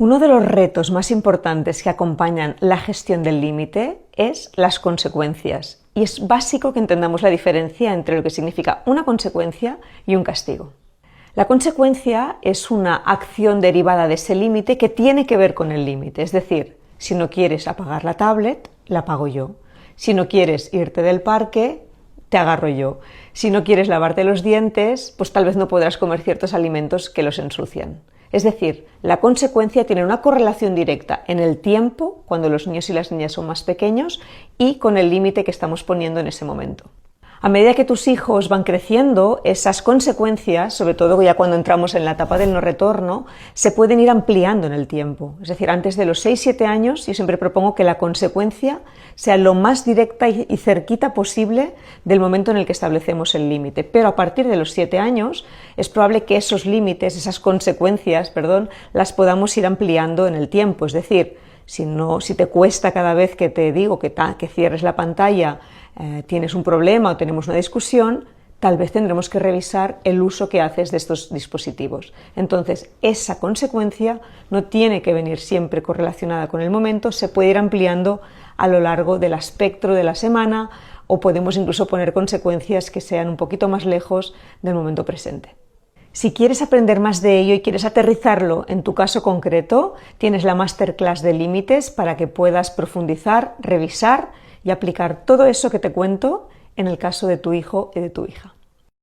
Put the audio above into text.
Uno de los retos más importantes que acompañan la gestión del límite es las consecuencias, y es básico que entendamos la diferencia entre lo que significa una consecuencia y un castigo. La consecuencia es una acción derivada de ese límite que tiene que ver con el límite, es decir, si no quieres apagar la tablet, la apago yo. Si no quieres irte del parque, te agarro yo. Si no quieres lavarte los dientes, pues tal vez no podrás comer ciertos alimentos que los ensucian. Es decir, la consecuencia tiene una correlación directa en el tiempo, cuando los niños y las niñas son más pequeños, y con el límite que estamos poniendo en ese momento. A medida que tus hijos van creciendo, esas consecuencias, sobre todo ya cuando entramos en la etapa del no retorno, se pueden ir ampliando en el tiempo. Es decir, antes de los 6-7 años, yo siempre propongo que la consecuencia sea lo más directa y cerquita posible del momento en el que establecemos el límite. Pero a partir de los 7 años es probable que esos límites, esas consecuencias, las podamos ir ampliando en el tiempo. Es decir, si te cuesta cada vez que te digo que cierres la pantalla, tienes un problema o tenemos una discusión, tal vez tendremos que revisar el uso que haces de estos dispositivos. Entonces, esa consecuencia no tiene que venir siempre correlacionada con el momento, se puede ir ampliando a lo largo del espectro de la semana, o podemos incluso poner consecuencias que sean un poquito más lejos del momento presente. Si quieres aprender más de ello y quieres aterrizarlo en tu caso concreto, tienes la masterclass de límites para que puedas profundizar, revisar y aplicar todo eso que te cuento en el caso de tu hijo y de tu hija.